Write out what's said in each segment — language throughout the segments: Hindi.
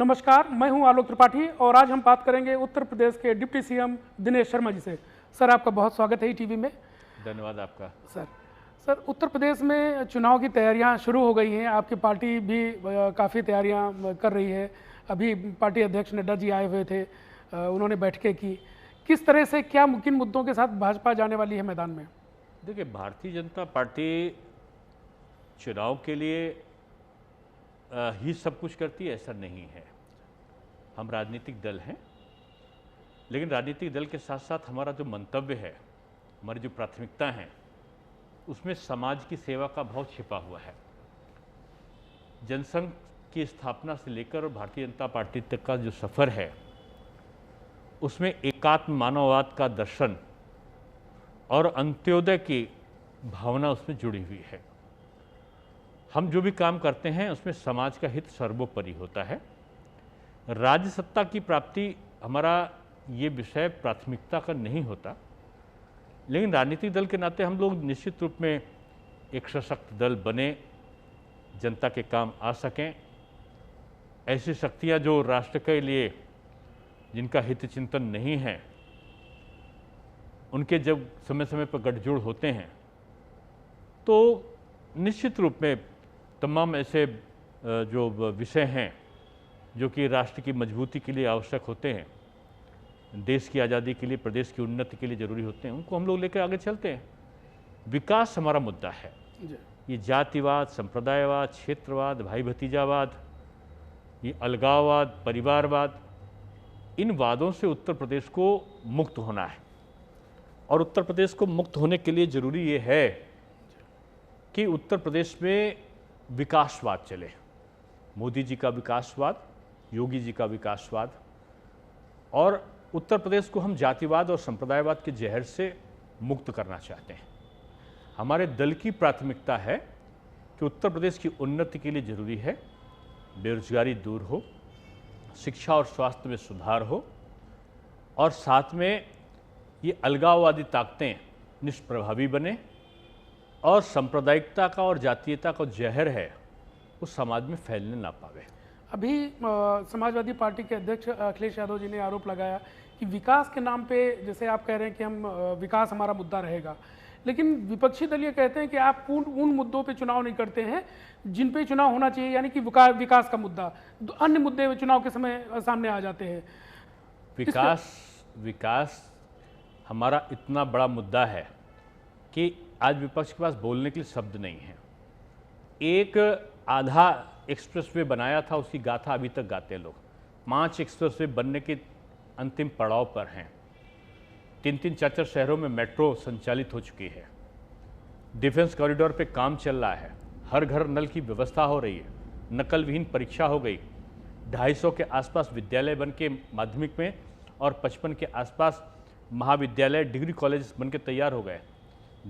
नमस्कार, मैं हूं आलोक त्रिपाठी और आज हम बात करेंगे उत्तर प्रदेश के डिप्टी सीएम दिनेश शर्मा जी से। सर, आपका बहुत स्वागत है टीवी में। धन्यवाद आपका। सर, उत्तर प्रदेश में चुनाव की तैयारियां शुरू हो गई हैं। आपकी पार्टी भी काफ़ी तैयारियां कर रही है। अभी पार्टी अध्यक्ष नड्डा जी आए हुए थे, उन्होंने बैठकें की। किस तरह से, क्या किन मुद्दों के साथ भाजपा जाने वाली है मैदान में? देखिए, भारतीय जनता पार्टी चुनाव के लिए ही सब कुछ करती है, ऐसा नहीं है। हम राजनीतिक दल हैं, लेकिन राजनीतिक दल के साथ साथ हमारा जो मंतव्य है, हमारी जो प्राथमिकता हैं, उसमें समाज की सेवा का भाव छिपा हुआ है। जनसंघ की स्थापना से लेकर और भारतीय जनता पार्टी तक का जो सफ़र है, उसमें एकात्म मानववाद का दर्शन और अंत्योदय की भावना उसमें जुड़ी हुई है। हम जो भी काम करते हैं उसमें समाज का हित सर्वोपरि होता है। राज्य सत्ता की प्राप्ति हमारा ये विषय प्राथमिकता का नहीं होता, लेकिन राजनीतिक दल के नाते हम लोग निश्चित रूप में एक सशक्त दल बने, जनता के काम आ सकें। ऐसी शक्तियां जो राष्ट्र के लिए जिनका हित चिंतन नहीं है, उनके जब समय समय पर गठजोड़ होते हैं तो निश्चित रूप में तमाम ऐसे जो विषय हैं जो कि राष्ट्र की मजबूती के लिए आवश्यक होते हैं, देश की आज़ादी के लिए, प्रदेश की उन्नति के लिए ज़रूरी होते हैं, उनको हम लोग लेकर आगे चलते हैं। विकास हमारा मुद्दा है। ये जातिवाद, संप्रदायवाद, क्षेत्रवाद, भाई भतीजावाद, ये अलगाववाद, परिवारवाद, इन वादों से उत्तर प्रदेश को मुक्त होना है। और उत्तर प्रदेश को मुक्त होने के लिए ज़रूरी ये है कि उत्तर प्रदेश में विकासवाद चले। मोदी जी का विकासवाद, योगी जी का विकासवाद, और उत्तर प्रदेश को हम जातिवाद और संप्रदायवाद के जहर से मुक्त करना चाहते हैं। हमारे दल की प्राथमिकता है कि उत्तर प्रदेश की उन्नति के लिए ज़रूरी है बेरोजगारी दूर हो, शिक्षा और स्वास्थ्य में सुधार हो, और साथ में ये अलगाववादी ताकतें निष्प्रभावी बने और सांप्रदायिकता का और जातीयता का जहर है वो समाज में फैलने ना पावे। अभी समाजवादी पार्टी के अध्यक्ष अखिलेश यादव जी ने आरोप लगाया कि विकास के नाम पे, जैसे आप कह रहे हैं कि हम विकास हमारा मुद्दा रहेगा, लेकिन विपक्षी दल ये कहते हैं कि आप उन मुद्दों पे चुनाव नहीं करते हैं जिन पे चुनाव होना चाहिए, यानी कि विकास का मुद्दा, अन्य मुद्दे चुनाव के समय सामने आ जाते हैं। विकास हमारा इतना बड़ा मुद्दा है कि आज विपक्ष के पास बोलने के लिए शब्द नहीं है। एक आधा एक्सप्रेसवे बनाया था, उसकी गाथा अभी तक गाते हैं लोग। 5 एक्सप्रेसवे बनने के अंतिम पड़ाव पर हैं। 3-3, 4-4 शहरों में मेट्रो संचालित हो चुकी है। डिफेंस कॉरिडोर पे काम चल रहा है। हर घर नल की व्यवस्था हो रही है। नकल विहीन परीक्षा हो गई। 250 के आसपास विद्यालय बन के माध्यमिक में और 55 के आसपास महाविद्यालय, डिग्री कॉलेज बन के तैयार हो गए।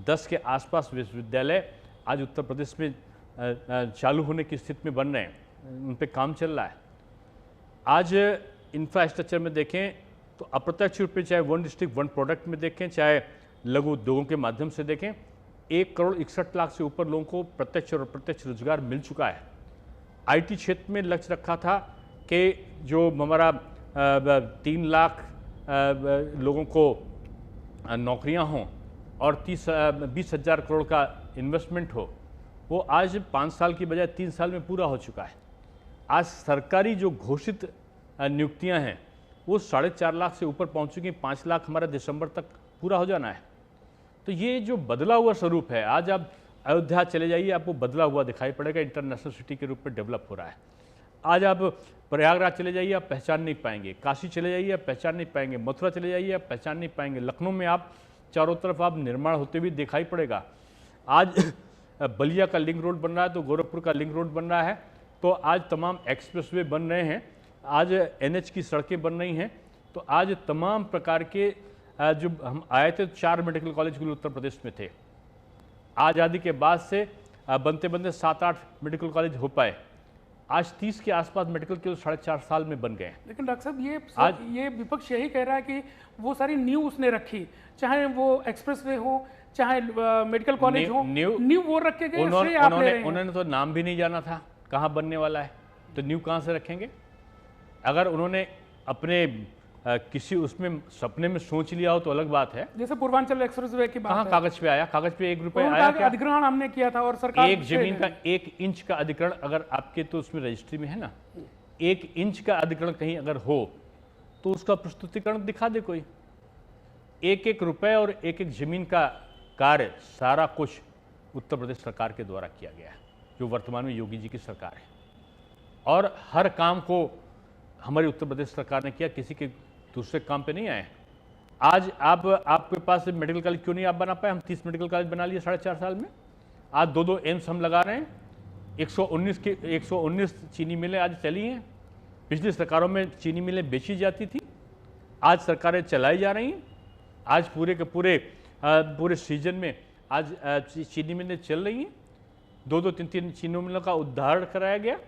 10 के आसपास विश्वविद्यालय आज उत्तर प्रदेश में चालू होने की स्थिति में बन रहे हैं, उन पे काम चल रहा है। आज इंफ्रास्ट्रक्चर में देखें तो अप्रत्यक्ष रूप में, चाहे 1 डिस्ट्रिक्ट 1 प्रोडक्ट में देखें, चाहे लघु उद्योगों के माध्यम से देखें, 1,61,00,000 से ऊपर लोगों को प्रत्यक्ष और अप्रत्यक्ष रोजगार मिल चुका है। IT क्षेत्र में लक्ष्य रखा था कि जो हमारा 3 लाख लोगों को नौकरियां हों और 20,000 करोड़ का इन्वेस्टमेंट हो, वो आज 5 साल की बजाय 3 साल में पूरा हो चुका है। आज सरकारी जो घोषित नियुक्तियां हैं वो 4.5 लाख से ऊपर पहुंच चुकी। 5 लाख हमारा दिसंबर तक पूरा हो जाना है। तो ये जो बदला हुआ स्वरूप है, आज आप अयोध्या चले जाइए, आपको बदला हुआ दिखाई पड़ेगा, इंटरनेशनल सिटी के रूप में डेवलप हो रहा है। आज आप प्रयागराज चले जाइए, आप पहचान नहीं पाएंगे। काशी चले जाइए, आप पहचान नहीं पाएंगे। मथुरा चले जाइए, आप पहचान नहीं पाएंगे। लखनऊ में आप चारों तरफ आप निर्माण होते हुए दिखाई पड़ेगा। आज बलिया का लिंक रोड बन रहा है, तो गोरखपुर का लिंक रोड बन रहा है, तो आज तमाम एक्सप्रेसवे बन रहे हैं, आज NH की सड़कें बन रही हैं। तो आज तमाम प्रकार के जो हम आए थे 4 मेडिकल कॉलेज के उत्तर प्रदेश में थे, आज़ादी के बाद से बनते बनते 7-8 मेडिकल कॉलेज हो पाए। आज 30 के आसपास मेडिकल कॉलेज 4.5 साल में बन गए। लेकिन डॉक्टर साहब, ये विपक्ष यही कह रहा है कि वो सारी न्यू उसने रखी, चाहे वो एक्सप्रेसवे हो, चाहे मेडिकल कॉलेज हो, न्यू वो रखे गए। उन्होंने तो नाम भी नहीं जाना था कहाँ बनने वाला है, तो न्यू कहाँ से रखेंगे? अगर उन्होंने अपने किसी उसमें सपने में सोच लिया हो तो अलग बात है। जैसे पूर्वांचल एक्सप्रेसवे की बात कहाँ है, कागज पे आया? कागज पे 1 रुपये उन्होंने आया कहा कि क्या? अधिग्रहण हमने किया था और सरकार एक जमीन का 1 इंच का अधिग्रहण अगर आपके तो उसमें रजिस्ट्री में है ना, 1 इंच का अधिग्रहण कहीं अगर हो तो उसका प्रस्तुतिकरण दिखा दे कोई। 1-1 रुपए और 1-1 जमीन का कार्य सारा कुछ उत्तर प्रदेश सरकार के द्वारा किया गया है, जो वर्तमान में योगी जी की सरकार है। और हर काम को हमारी उत्तर प्रदेश सरकार ने किया, किसी के दूसरे काम पे नहीं आए। आज आपके पास मेडिकल कॉलेज क्यों नहीं आप बना पाए? हम 30 मेडिकल कॉलेज बना लिए 4.5 साल में। आज 2-2 एम्स हम लगा रहे हैं। 119 चीनी मिलें आज चली हैं। पिछली सरकारों में चीनी मिलें बेची जाती थी, आज सरकारें चलाई जा रही हैं। आज पूरे के पूरे सीजन में आज चीनी मिलें चल रही हैं। 2-2 3-3 चीनी मिलों का उद्धार कराया गया।